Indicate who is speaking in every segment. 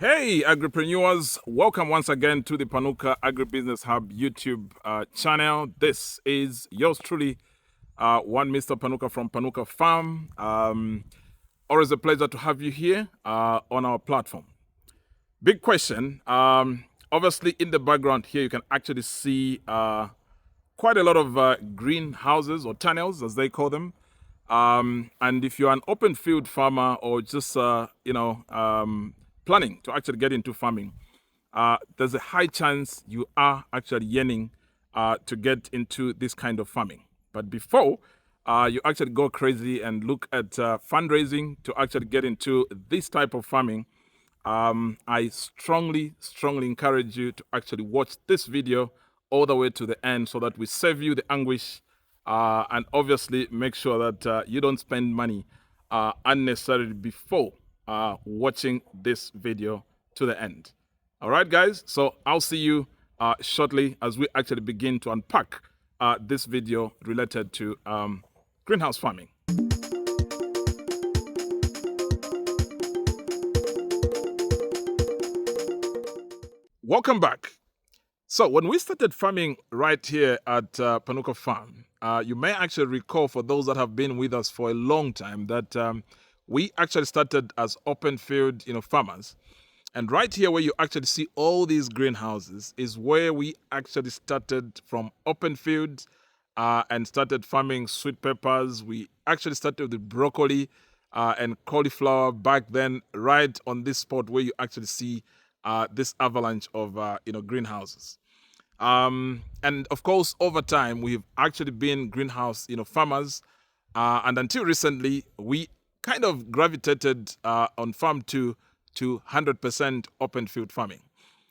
Speaker 1: Hey, agripreneurs, welcome once again to the Panuka Agribusiness Hub YouTube channel. This is yours truly, one Mr. Panuka from Panuka Farm. Always a pleasure to have you here on our platform. Big question. Obviously, in the background here, you can actually see quite a lot of greenhouses or tunnels, as they call them. And if you're an open field farmer or just, planning to actually get into farming, there's a high chance you are actually yearning to get into this kind of farming. But before you actually go crazy and look at fundraising to actually get into this type of farming, I strongly encourage you to actually watch this video all the way to the end so that we save you the anguish and obviously make sure that you don't spend money unnecessarily before watching this video to the end. All right, guys, so I'll see you shortly as we actually begin to unpack this video related to greenhouse farming. Welcome back. So when we started farming right here at Panuka Farm, you may actually recall, for those that have been with us for a long time, that we actually started as open field, farmers. And right here where you actually see all these greenhouses is where we actually started from open fields and started farming sweet peppers. We actually started with broccoli and cauliflower back then, right on this spot where you actually see this avalanche of greenhouses. And of course, over time, we've actually been greenhouse farmers, and until recently, we kind of gravitated on farm to 100% open field farming.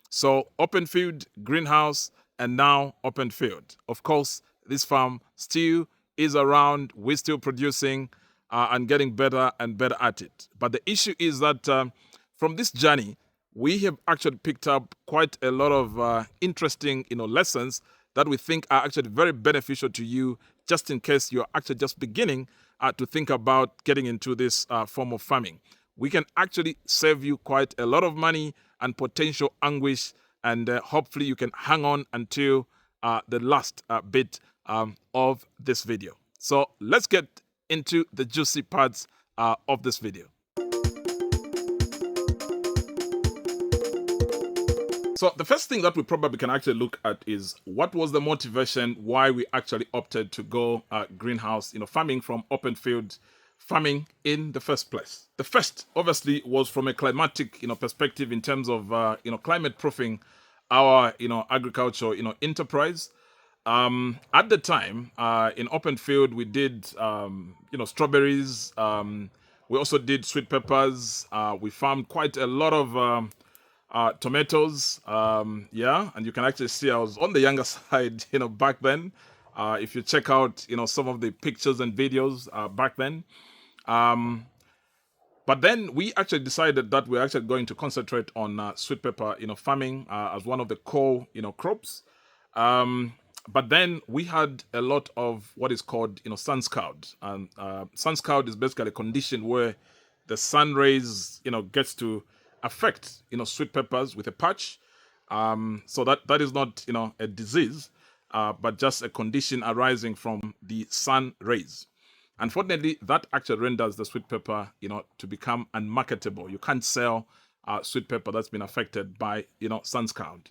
Speaker 1: So open field, greenhouse, and now open field. Of course, this farm still is around. We're still producing and getting better and better at it. But the issue is that from this journey, we have actually picked up quite a lot of interesting, lessons that we think are actually very beneficial to you, just in case you're actually just beginning to think about getting into this form of farming. We can actually save you quite a lot of money and potential anguish, and hopefully you can hang on until the last bit of this video. So let's get into the juicy parts of this video. So the first thing that we probably can actually look at is what was the motivation why we actually opted to go greenhouse, farming from open field farming in the first place. The first, obviously, was from a climatic, perspective in terms of, climate proofing our, agriculture, enterprise. At the time, in open field, we did, strawberries. We also did sweet peppers. We farmed quite a lot of tomatoes. And you can actually see I was on the younger side, back then. If you check out, some of the pictures and videos back then. But then we actually decided that we're actually going to concentrate on sweet pepper, farming as one of the core, crops. But then we had a lot of what is called, sun scald. And sun scald is basically a condition where the sun rays, gets to affect, sweet peppers with a patch. So that is not, a disease, but just a condition arising from the sun rays. Unfortunately, that actually renders the sweet pepper, to become unmarketable. You can't sell sweet pepper that's been affected by, sun scald.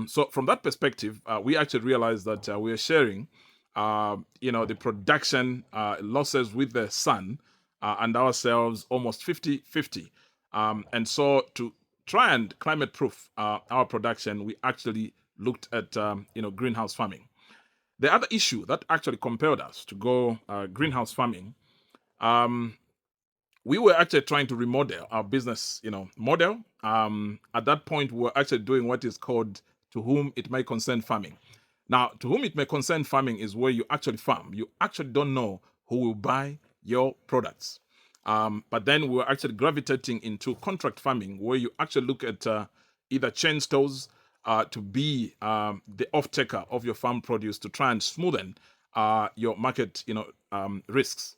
Speaker 1: So from that perspective, we actually realized that we are sharing, the production losses with the sun and ourselves almost 50-50. And so to try and climate proof our production, we actually looked at, greenhouse farming. The other issue that actually compelled us to go greenhouse farming, we were actually trying to remodel our business, model. At that point, we were actually doing what is called to whom it may concern farming. Now, to whom it may concern farming is where you actually farm. You actually don't know who will buy your products. But then we were actually gravitating into contract farming, where you actually look at either chain stores to be the off-taker of your farm produce to try and smoothen your market, risks.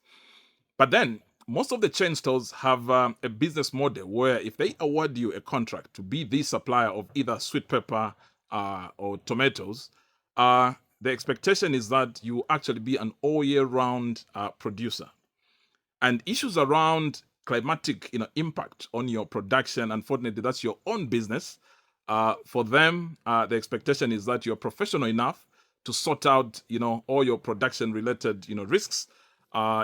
Speaker 1: But then most of the chain stores have a business model where if they award you a contract to be the supplier of either sweet pepper or tomatoes, the expectation is that you actually be an all year round producer. And issues around climatic impact on your production, unfortunately that's your own business. For them, the expectation is that you're professional enough to sort out all your production related risks,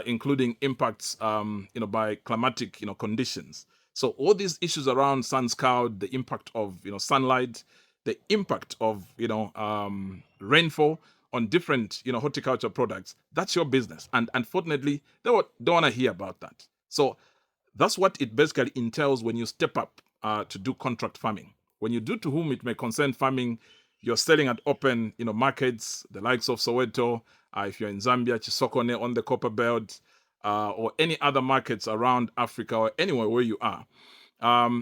Speaker 1: including impacts by climatic conditions. So all these issues around sun scald, the impact of sunlight, the impact of rainfall on different horticulture products, that's your business. And unfortunately they don't want to hear about that. So that's what it basically entails when you step up to do contract farming. When you do to whom it may concern farming, you're selling at open markets, the likes of Soweto, if you're in Zambia, Chisokone on the Copper Belt, or any other markets around Africa or anywhere where you are.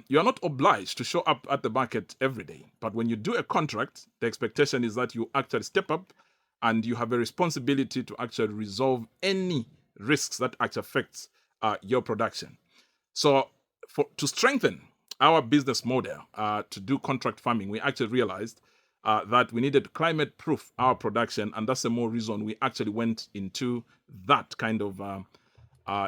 Speaker 1: You are not obliged to show up at the market every day. But when you do a contract, the expectation is that you actually step up and you have a responsibility to actually resolve any risks that actually affects your production. So to strengthen our business model to do contract farming, we actually realized that we needed to climate proof our production. And that's the more reason we actually went into that kind of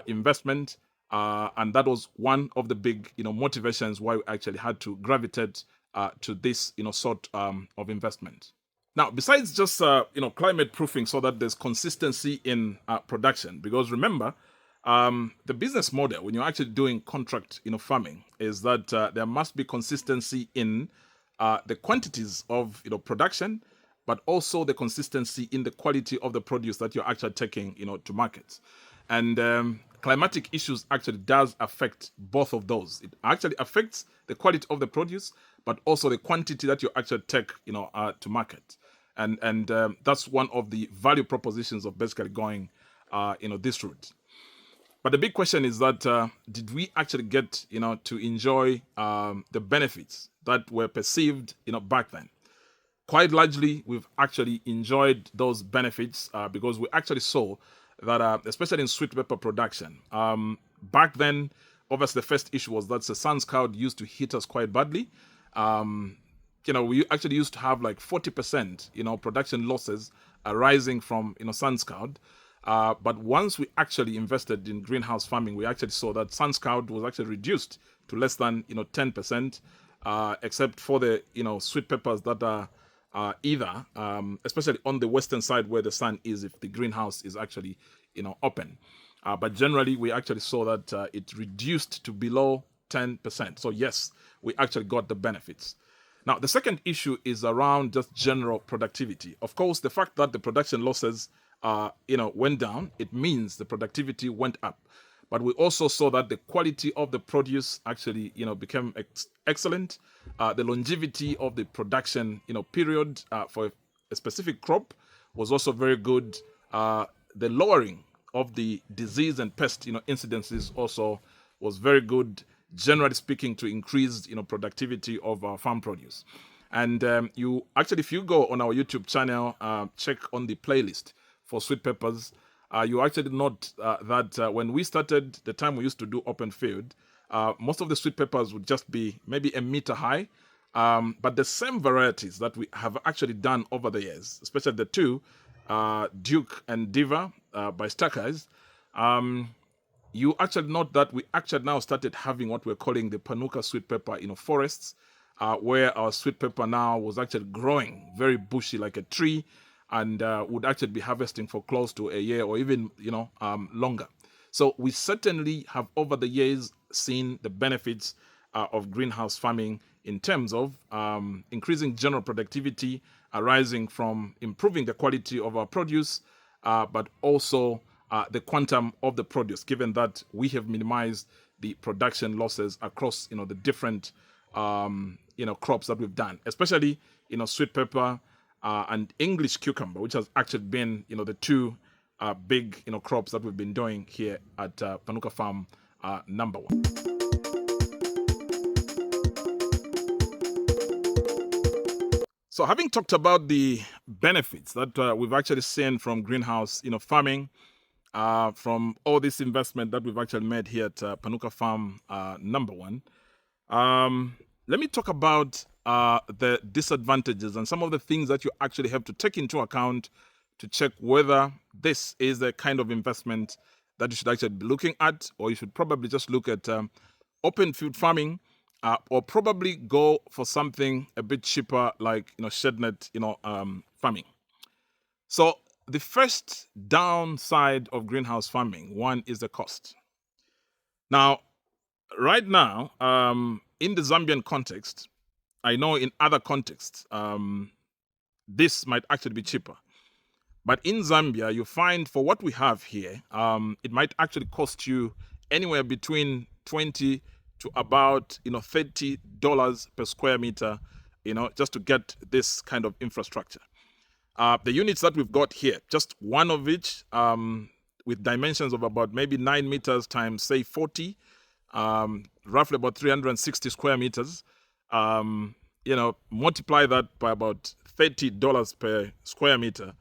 Speaker 1: investment. And that was one of the big motivations why we actually had to gravitate to this sort of investment. Now, besides just climate proofing so that there's consistency in production, because remember, the business model when you're actually doing contract farming is that there must be consistency in the quantities of production, but also the consistency in the quality of the produce that you're actually taking to markets. And climatic issues actually does affect both of those. It actually affects the quality of the produce, but also the quantity that you actually take to market. And that's one of the value propositions of basically going this route. But the big question is that did we actually get to enjoy the benefits that were perceived back then? Quite largely, we've actually enjoyed those benefits because we actually saw that, especially in sweet pepper production, back then, obviously the first issue was that the sun scald used to hit us quite badly. We actually used to have like 40%, production losses arising from, sun scald. But once we actually invested in greenhouse farming, we actually saw that sun scald was actually reduced to less than 10%, except for the sweet peppers that are either, especially on the western side where the sun is, if the greenhouse is actually open. But generally, we actually saw that it reduced to below 10%. So yes, we actually got the benefits. Now, the second issue is around just general productivity. Of course, the fact that the production losses went down, it means the productivity went up. But we also saw that the quality of the produce actually, became excellent. The longevity of the production, period for a specific crop was also very good. The lowering of the disease and pest, incidences also was very good, generally speaking, to increase, productivity of our farm produce. And you actually, if you go on our YouTube channel, check on the playlist for sweet peppers, you actually note that when we started, the time we used to do open field, most of the sweet peppers would just be maybe a meter high. But the same varieties that we have actually done over the years, especially the two, Duke and Diva by Stackers, you actually note that we actually now started having what we're calling the Panuka sweet pepper forests, where our sweet pepper now was actually growing very bushy like a tree, and would actually be harvesting for close to a year or even longer. So we certainly have over the years seen the benefits of greenhouse farming in terms of increasing general productivity arising from improving the quality of our produce, but also the quantum of the produce, given that we have minimized the production losses across the different crops that we've done, especially sweet pepper and English cucumber, which has actually been the two big crops that we've been doing here at Panuka Farm number one. So having talked about the benefits that we've actually seen from greenhouse farming, from all this investment that we've actually made here at Panuka Farm number one. Let me talk about the disadvantages and some of the things that you actually have to take into account to check whether this is the kind of investment that you should actually be looking at, or you should probably just look at open field farming, or probably go for something a bit cheaper like shed net farming. So the first downside of greenhouse farming, one, is the cost. Now, right now, in the Zambian context, I know in other contexts, this might actually be cheaper. But in Zambia, you find for what we have here, it might actually cost you anywhere between 20 to about $30 per square meter, just to get this kind of infrastructure. The units that we've got here, just one of which, with dimensions of about maybe 9 meters times say 40, roughly about 360 square meters. Multiply that by about $30 per square meter.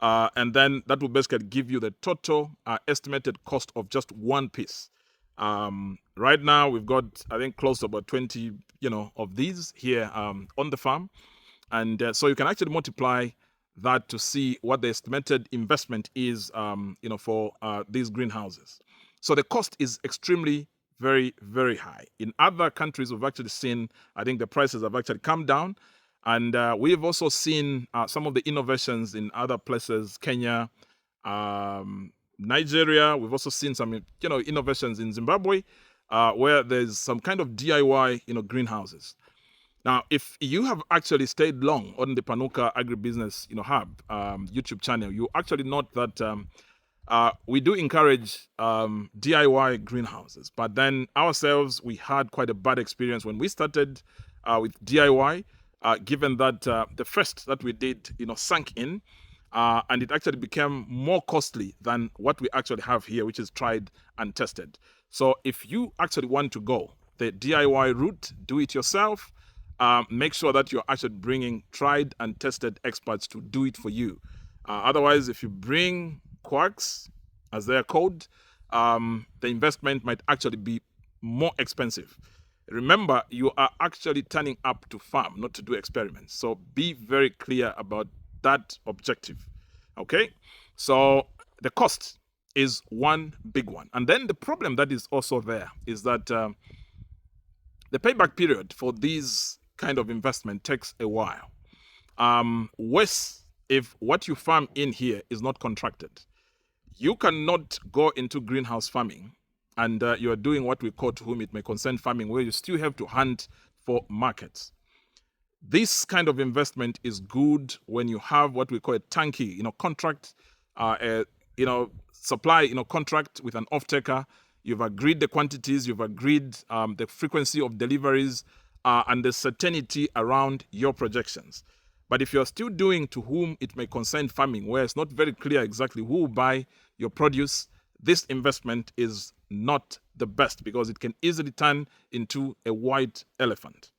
Speaker 1: And then that will basically give you the total estimated cost of just one piece. Right now, we've got, I think, close to about 20, of these here on the farm. And so you can actually multiply that to see what the estimated investment is, for these greenhouses. So the cost is extremely very, very high. In other countries, we've actually seen, I think the prices have actually come down. And we've also seen some of the innovations in other places, Kenya, Nigeria. We've also seen some, innovations in Zimbabwe, where there's some kind of DIY, greenhouses. Now, if you have actually stayed long on the Panuka Agribusiness, Hub YouTube channel, you actually note that we do encourage DIY greenhouses. But then ourselves, we had quite a bad experience when we started with DIY. Given that the first that we did, sank in, and it actually became more costly than what we actually have here, which is tried and tested. So if you actually want to go the DIY route, do it yourself, make sure that you're actually bringing tried and tested experts to do it for you. Otherwise, if you bring quacks, as they are called, the investment might actually be more expensive. Remember, you are actually turning up to farm, not to do experiments. So be very clear about that objective. Okay? So the cost is one big one. And then the problem that is also there is that the payback period for these kind of investment takes a while. Worse, if what you farm in here is not contracted. You cannot go into greenhouse farming and you are doing what we call to whom it may concern farming, where you still have to hunt for markets. This kind of investment is good when you have what we call a turnkey, contract, supply, contract with an off-taker. You've agreed the quantities, you've agreed the frequency of deliveries, and the certainty around your projections. But if you're still doing to whom it may concern farming, where it's not very clear exactly who will buy your produce, this investment is not the best because it can easily turn into a white elephant.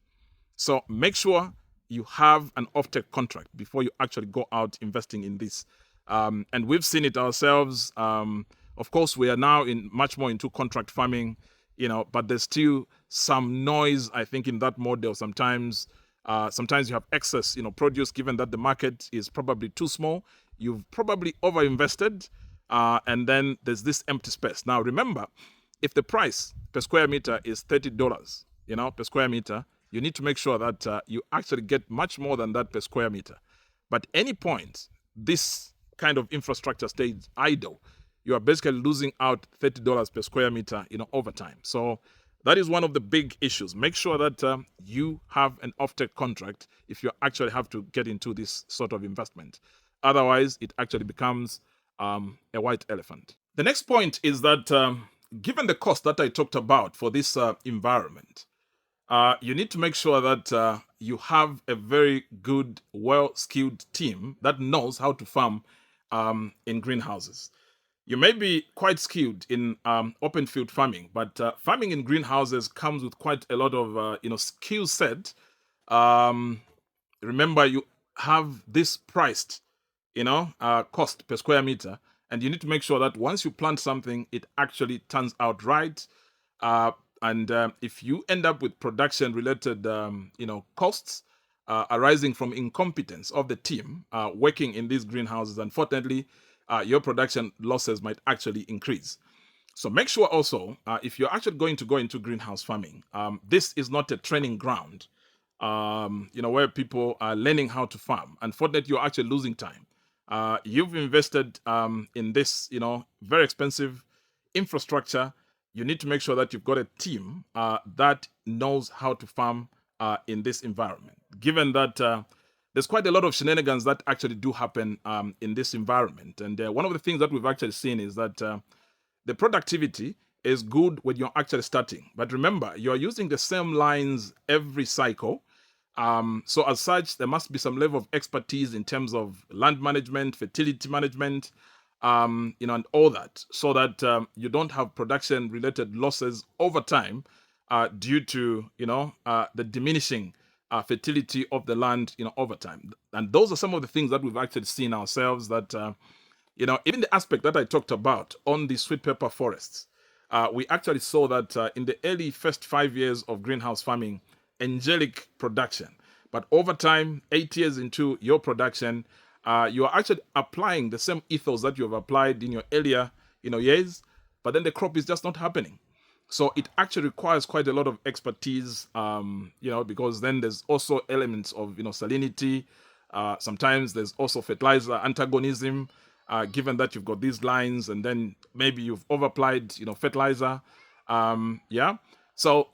Speaker 1: So make sure you have an off-take contract before you actually go out investing in this. And we've seen it ourselves. Of course, we are now much more into contract farming, but there's still some noise, I think, in that model. Sometimes you have excess, produce, given that the market is probably too small. You've probably overinvested, and then there's this empty space. Now, remember, if the price per square meter is $30, per square meter, you need to make sure that you actually get much more than that per square meter. But any point this kind of infrastructure stays idle, you are basically losing out $30 per square meter, over time. So that is one of the big issues. Make sure that you have an off-take contract if you actually have to get into this sort of investment. Otherwise, it actually becomes a white elephant. The next point is that given the cost that I talked about for this environment, you need to make sure that you have a very good, well-skilled team that knows how to farm in greenhouses. You may be quite skilled in open field farming, but farming in greenhouses comes with quite a lot of skill set. Remember, you have this priced, cost per square meter, And you need to make sure that once you plant something, it actually turns out right. And if you end up with production-related, costs arising from incompetence of the team working in these greenhouses, unfortunately, your production losses might actually increase. So make sure also, if you're actually going to go into greenhouse farming, this is not a training ground, where people are learning how to farm. Unfortunately, you're actually losing time. You've invested in this, very expensive infrastructure. You need to make sure that you've got a team that knows how to farm in this environment. Given that there's quite a lot of shenanigans that actually do happen in this environment. And one of the things that we've actually seen is that the productivity is good when you're actually starting. But remember, you're using the same lines every cycle. So as such, there must be some level of expertise in terms of land management, fertility management, and all that, so that you don't have production-related losses over time due to, the diminishing fertility of the land, over time. And those are some of the things that we've actually seen ourselves that, even the aspect that I talked about on the sweet pepper forests, we actually saw that in the early first 5 years of greenhouse farming, angelic production. But over time, 8 years into your production, you are actually applying the same ethos that you have applied in your earlier, years, but then the crop is just not happening. So it actually requires quite a lot of expertise, because then there's also elements of, salinity. Sometimes there's also fertilizer antagonism, given that you've got these lines and then maybe you've overapplied, fertilizer. So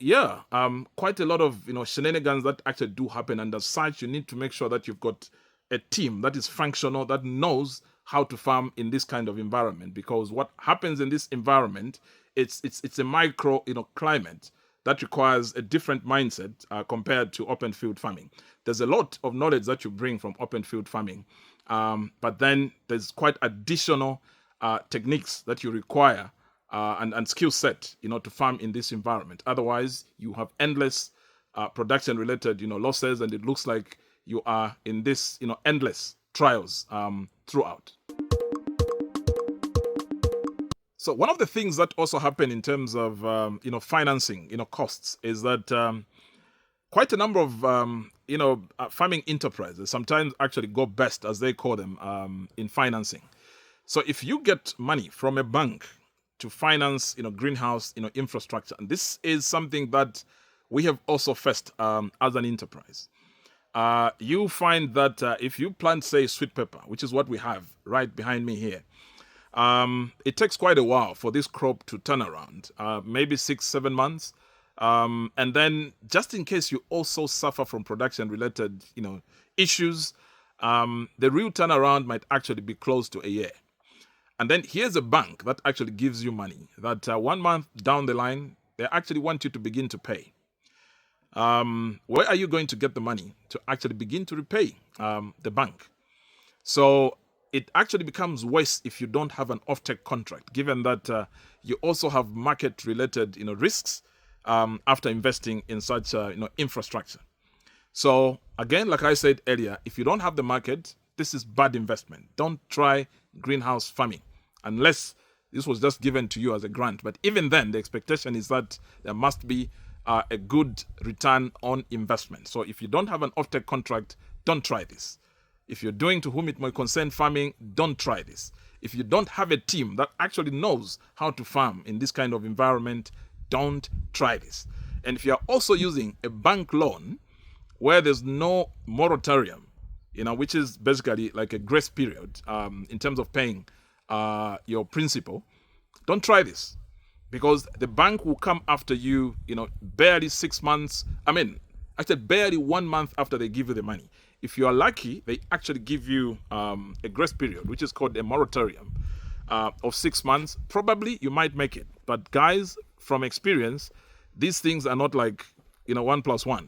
Speaker 1: quite a lot of, shenanigans that actually do happen. And as such, you need to make sure that you've got a team that is functional, that knows how to farm in this kind of environment. Because what happens in this environment, it's a micro, climate that requires a different mindset compared to open field farming. There's a lot of knowledge that you bring from open field farming, but then there's quite additional techniques that you require and skill set, to farm in this environment. Otherwise, you have endless production-related, losses, and it looks like you are in this, endless trials throughout. So one of the things that also happen in terms of financing costs is that quite a number of farming enterprises sometimes actually go best, as they call them, in financing. So if you get money from a bank to finance greenhouse infrastructure, and this is something that we have also faced as an enterprise. You find that if you plant, say, sweet pepper, which is what we have right behind me here, it takes quite a while for this crop to turn around, maybe 6-7 months. And then just in case you also suffer from production related, issues, the real turnaround might actually be close to a year. And then here's a bank that actually gives you money that 1 month down the line, they actually want you to begin to pay. Where are you going to get the money to actually begin to repay the bank? So it actually becomes worse if you don't have an offtake contract, given that you also have market-related, risks after investing in such, infrastructure. So again, like I said earlier, if you don't have the market, this is bad investment. Don't try greenhouse farming unless this was just given to you as a grant. But even then, the expectation is that there must be a good return on investment. So if you don't have an offtake contract, don't try this. If you're doing to whom it may concern farming, don't try this. If you don't have a team that actually knows how to farm in this kind of environment, don't try this. And if you're also using a bank loan where there's no moratorium, which is basically like a grace period in terms of paying your principal, don't try this. Because the bank will come after you, barely 6 months. Actually barely 1 month after they give you the money. If you are lucky, they actually give you a grace period, which is called a moratorium of 6 months. Probably you might make it. But guys, from experience, these things are not like, 1+1.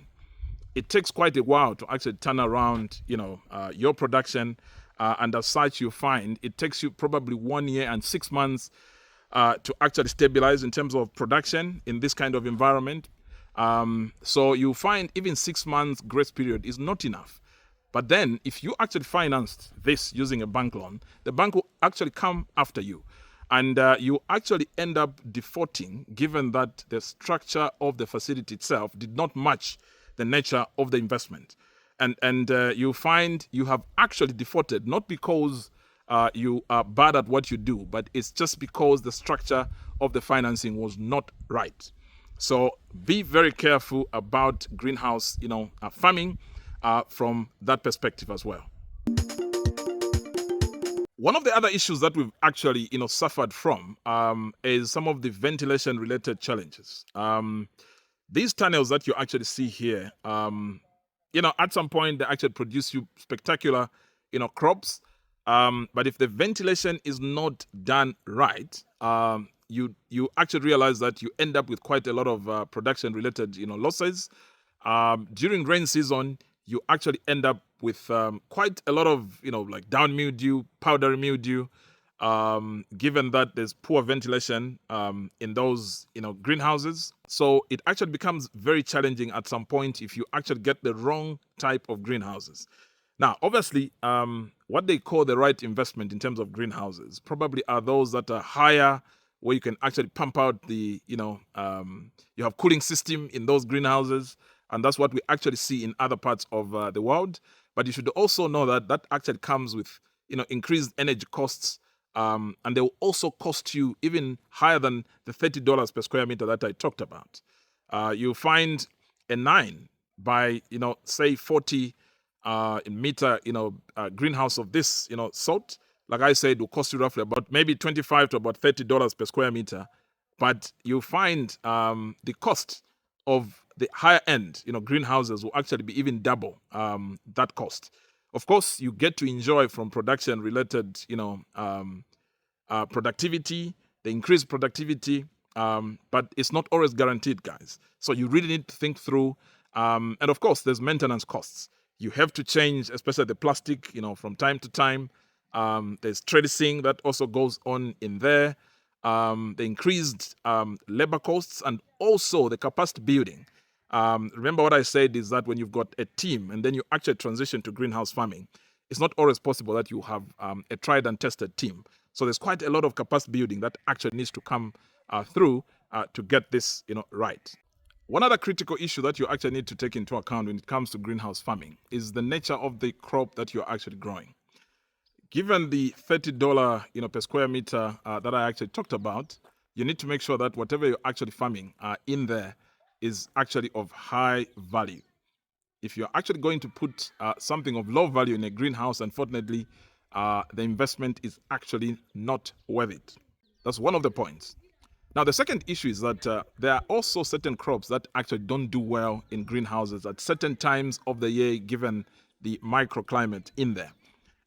Speaker 1: It takes quite a while to actually turn around, your production. And as such, you find it takes you probably 1 year and 6 months to actually stabilize in terms of production in this kind of environment. So you find even 6 months grace period is not enough. But then if you actually financed this using a bank loan, the bank will actually come after you. And you actually end up defaulting, given that the structure of the facility itself did not match the nature of the investment. And you find you have actually defaulted, not because you are bad at what you do, but it's just because the structure of the financing was not right. So be very careful about greenhouse, farming from that perspective as well. One of the other issues that we've actually, suffered from is some of the ventilation-related challenges. These tunnels that you actually see here, at some point they actually produce you spectacular, crops. But if the ventilation is not done right, you actually realize that you end up with quite a lot of production-related, losses. During rain season, you actually end up with quite a lot of, like down mildew, powdery mildew, given that there's poor ventilation in those, greenhouses. So it actually becomes very challenging at some point if you actually get the wrong type of greenhouses. Now, obviously, what they call the right investment in terms of greenhouses probably are those that are higher, where you can actually pump out the, you have cooling system in those greenhouses. And that's what we actually see in other parts of the world. But you should also know that that actually comes with, increased energy costs. And they will also cost you even higher than the $30 per square meter that I talked about. You find a 9 by, say 40 meter, greenhouse of this, sort, like I said, will cost you roughly about maybe $25 to about $30 per square meter. But you find the cost of the higher end, greenhouses will actually be even double that cost. Of course, you get to enjoy from production related, productivity, the increased productivity, but it's not always guaranteed, guys. So you really need to think through. And of course, there's maintenance costs. You have to change, especially the plastic, from time to time. There's trellising that also goes on in there. The increased labor costs and also the capacity building. Remember what I said is that when you've got a team and then you actually transition to greenhouse farming, it's not always possible that you have a tried and tested team. So there's quite a lot of capacity building that actually needs to come through to get this, right. One other critical issue that you actually need to take into account when it comes to greenhouse farming is the nature of the crop that you're actually growing. Given the $30, per square meter that I actually talked about, you need to make sure that whatever you're actually farming in there is actually of high value. If you're actually going to put something of low value in a greenhouse, unfortunately, the investment is actually not worth it. That's one of the points. Now, the second issue is that there are also certain crops that actually don't do well in greenhouses at certain times of the year, given the microclimate in there.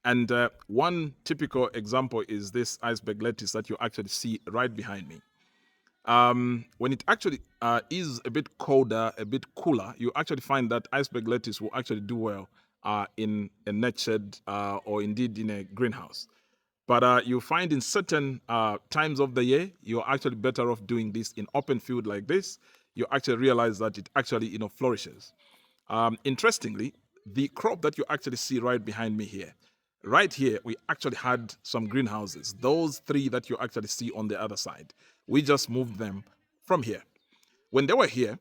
Speaker 1: And one typical example is this iceberg lettuce that you actually see right behind me. When it actually is a bit colder, a bit cooler, you actually find that iceberg lettuce will actually do well in a net shed or indeed in a greenhouse. But you find in certain times of the year, you're actually better off doing this in open field like this. You actually realize that it actually, flourishes. Interestingly, the crop that you actually see right behind me here, right here, we actually had some greenhouses. Those 3 that you actually see on the other side, we just moved them from here. When they were here,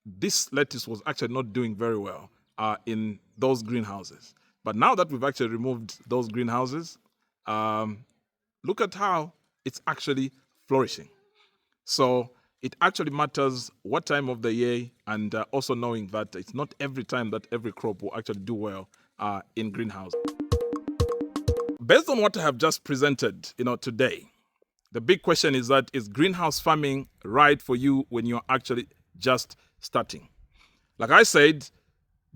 Speaker 1: this lettuce was actually not doing very well in those greenhouses. But now that we've actually removed those greenhouses, look at how it's actually flourishing. So it actually matters what time of the year, and also knowing that it's not every time that every crop will actually do well in greenhouse. Based on what I have just presented, today, the big question is that is greenhouse farming right for you when you're actually just starting? Like I said,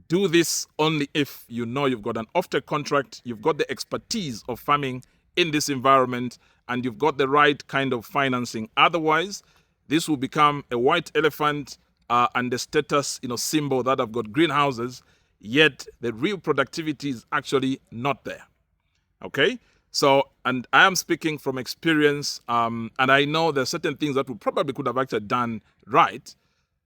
Speaker 1: do this only if you know you've got an offtake contract, you've got the expertise of farming in this environment, and you've got the right kind of financing. Otherwise, this will become a white elephant and the status, symbol that I've got greenhouses, yet the real productivity is actually not there. Okay? So, and I am speaking from experience, and I know there are certain things that we probably could have actually done right,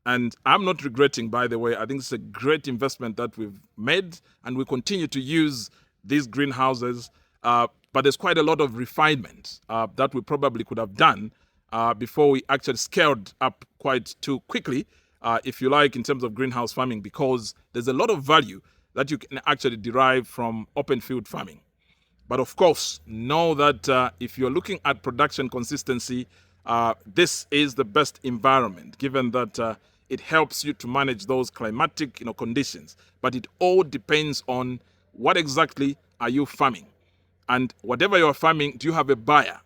Speaker 1: And I'm not regretting, by the way. I think it's a great investment that we've made, and we continue to use these greenhouses. But there's quite a lot of refinement that we probably could have done before we actually scaled up quite too quickly, if you like, in terms of greenhouse farming, because there's a lot of value that you can actually derive from open field farming. But of course, know that if you're looking at production consistency, this is the best environment, given that it helps you to manage those climatic conditions. But it all depends on what exactly are you farming. And whatever you're farming, do you have a buyer?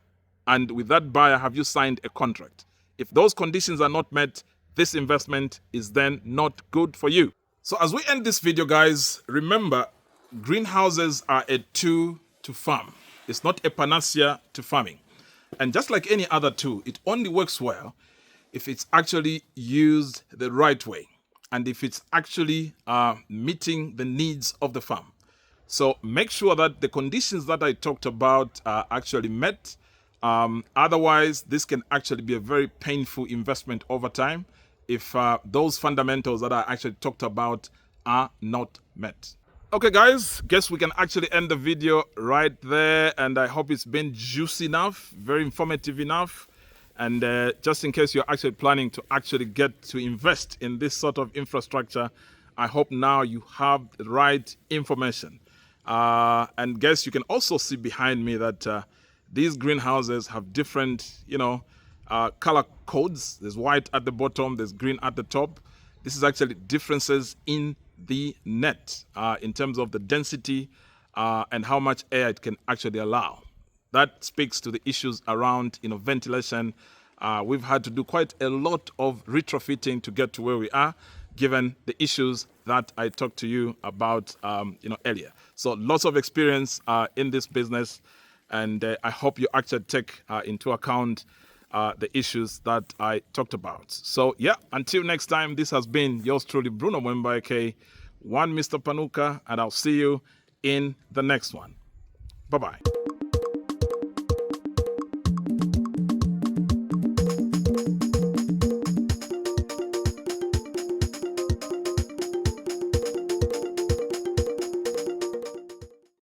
Speaker 1: And with that buyer, have you signed a contract? If those conditions are not met, this investment is then not good for you. So as we end this video, guys, remember, greenhouses are a tool to farm. It's not a panacea to farming. And just like any other tool, it only works well if it's actually used the right way and if it's actually meeting the needs of the farm. So make sure that the conditions that I talked about are actually met. Otherwise, this can actually be a very painful investment over time if those fundamentals that I actually talked about are not met. Okay, guys, guess we can actually end the video right there. And I hope it's been juicy enough, very informative enough. And just in case you're actually planning to actually get to invest in this sort of infrastructure, I hope now you have the right information. And guess you can also see behind me that these greenhouses have different, color codes. There's white at the bottom, there's green at the top. This is actually differences in the net in terms of the density and how much air it can actually allow. That speaks to the issues around ventilation. We've had to do quite a lot of retrofitting to get to where we are, given the issues that I talked to you about earlier. So lots of experience in this business, and I hope you actually take into account the issues that I talked about. So yeah, until next time, this has been yours truly, Bruno Mwemba, aka One Mr. Panuka, and I'll see you in the next one. Bye-bye.